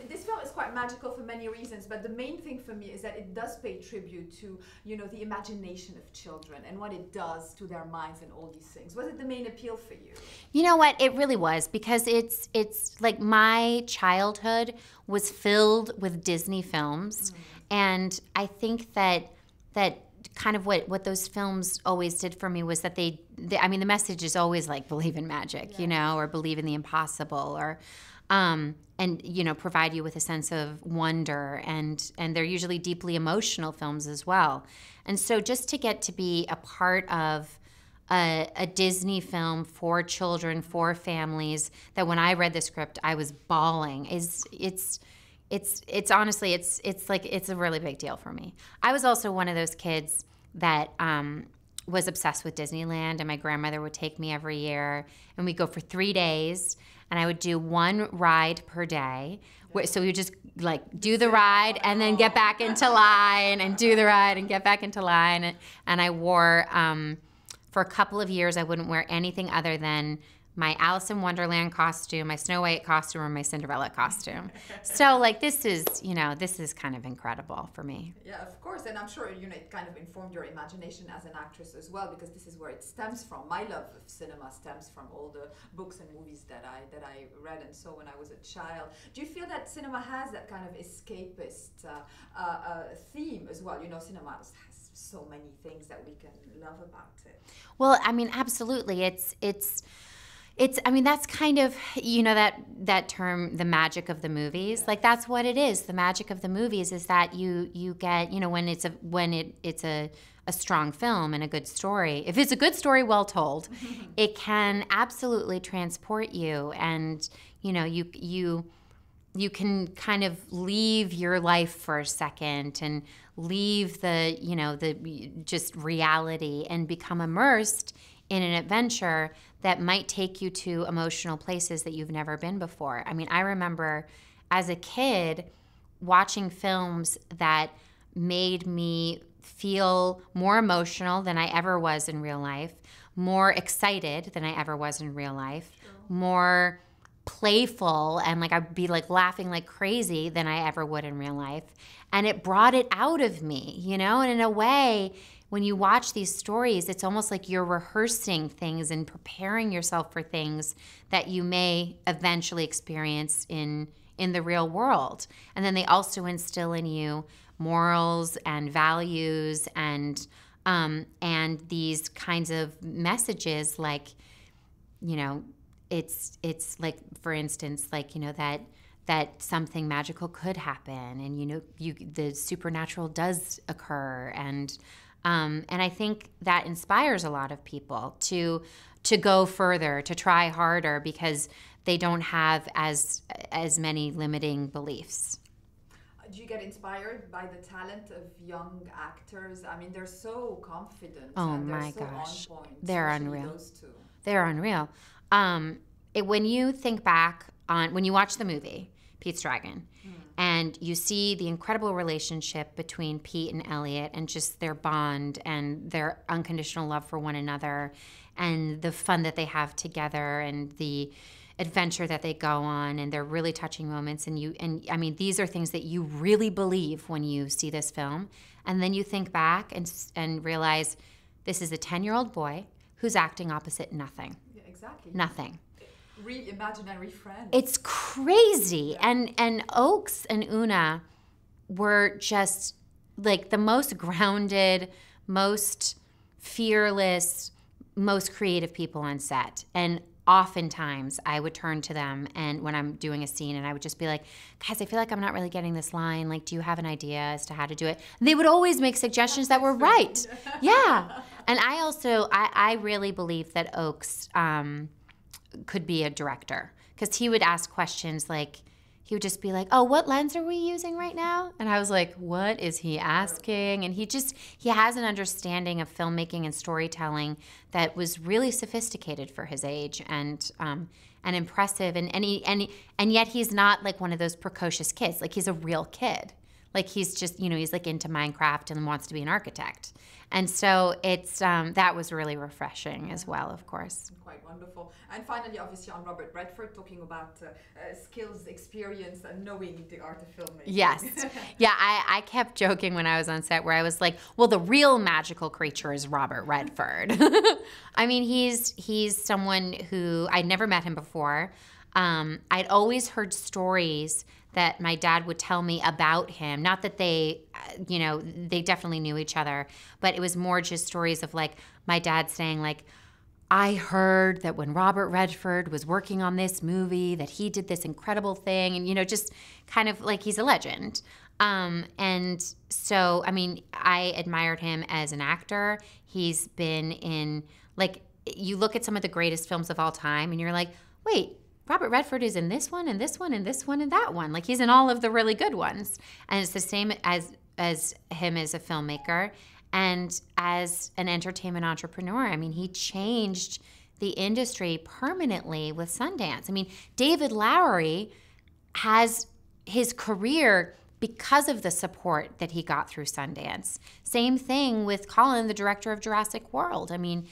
this film is quite magical for many reasons, but the main thing for me is that it does pay tribute to, the imagination of children and what it does to their minds and all these things. Was it the main appeal for you? You know what? It really was, because it's like my childhood was filled with Disney films, and I think that kind of what those films always did for me was that the message is always like believe in magic, or believe in the impossible, or and provide you with a sense of wonder, and they're usually deeply emotional films as well. And so just to get to be a part of a Disney film for children, for families, that when I read the script I was bawling, it's honestly, it's a really big deal for me. I was also one of those kids that was obsessed with Disneyland, and my grandmother would take me every year, and we'd go for 3 days, and I would do one ride per day. So we would just like do the ride and then get back into line, and do the ride and get back into line. And I wore, for a couple of years, I wouldn't wear anything other than my Alice in Wonderland costume, my Snow White costume, or my Cinderella costume. So like this is kind of incredible for me. Yeah, of course, and I'm sure it kind of informed your imagination as an actress as well, because this is where it stems from. My love of cinema stems from all the books and movies that I read and saw when I was a child. Do you feel that cinema has that kind of escapist theme as well? Cinema has so many things that we can love about it. Well, I mean, absolutely. That's kind of, that term, the magic of the movies. Like that's what it is. The magic of the movies is that you get, when it's a strong film and a good story. If it's a good story, well told, it can absolutely transport you, and you can kind of leave your life for a second and leave the just reality and become immersed in an adventure that might take you to emotional places that you've never been before. I mean, I remember as a kid watching films that made me feel more emotional than I ever was in real life, more excited than I ever was in real life, more playful, and like I'd be like laughing like crazy than I ever would in real life. And it brought it out of me, and in a way, when you watch these stories, it's almost like you're rehearsing things and preparing yourself for things that you may eventually experience in the real world. And then they also instill in you morals and values and these kinds of messages, like, it's like, for instance, like, that something magical could happen, and the supernatural does occur, and I think that inspires a lot of people to go further, to try harder, because they don't have as many limiting beliefs. Do you get inspired by the talent of young actors? I mean, they're so confident. Oh and my they're gosh, so on point, they're especially unreal. Those two. They're unreal. When you think back on when you watch the movie Pete's Dragon, and you see the incredible relationship between Pete and Elliot, and just their bond and their unconditional love for one another, and the fun that they have together, and the adventure that they go on, and their really touching moments, and I mean, these are things that you really believe when you see this film. And then you think back and realize this is a 10-year-old boy who's acting opposite nothing. Yeah, exactly. Nothing. Real imaginary friends. It's crazy. Yeah. And Oaks and Una were just like the most grounded, most fearless, most creative people on set. And oftentimes I would turn to them, and when I'm doing a scene, and I would just be like, guys, I feel like I'm not really getting this line. Like, do you have an idea as to how to do it? And they would always make suggestions that were right. Yeah. And I really believe that Oaks could be a director, because he would ask questions like, he would just be like, oh, what lens are we using right now? And I was like, what is he asking? And he has an understanding of filmmaking and storytelling that was really sophisticated for his age, and impressive. And yet he's not like one of those precocious kids. Like, he's a real kid. Like he's just, he's like into Minecraft and wants to be an architect. And so it's that was really refreshing as well, of course. Quite wonderful. And finally, obviously, on Robert Redford, talking about skills, experience, and knowing the art of filmmaking. Yes. Yeah, I kept joking when I was on set where I was like, well, the real magical creature is Robert Redford. I mean, he's someone who I'd never met him before. I'd always heard stories that my dad would tell me about him. Not that they, they definitely knew each other, but it was more just stories of like my dad saying like, I heard that when Robert Redford was working on this movie that he did this incredible thing, and just kind of like he's a legend. And so, I mean, I admired him as an actor. He's been in, like, you look at some of the greatest films of all time and you're like, wait, Robert Redford is in this one and this one and this one and that one. Like he's in all of the really good ones. And it's the same as him as a filmmaker and as an entertainment entrepreneur. I mean, he changed the industry permanently with Sundance. I mean, David Lowery has his career because of the support that he got through Sundance. Same thing with Colin, the director of Jurassic World. I mean,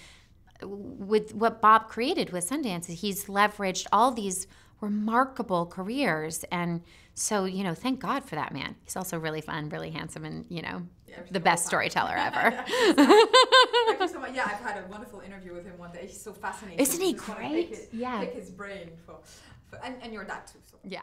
with what Bob created with Sundance, he's leveraged all these remarkable careers. And so, thank God for that man. He's also really fun, really handsome, and, the best storyteller ever. Thank you so much. Yeah, I've had a wonderful interview with him one day. He's so fascinating. Isn't he great? Pick his brain and your dad too. So. Yeah.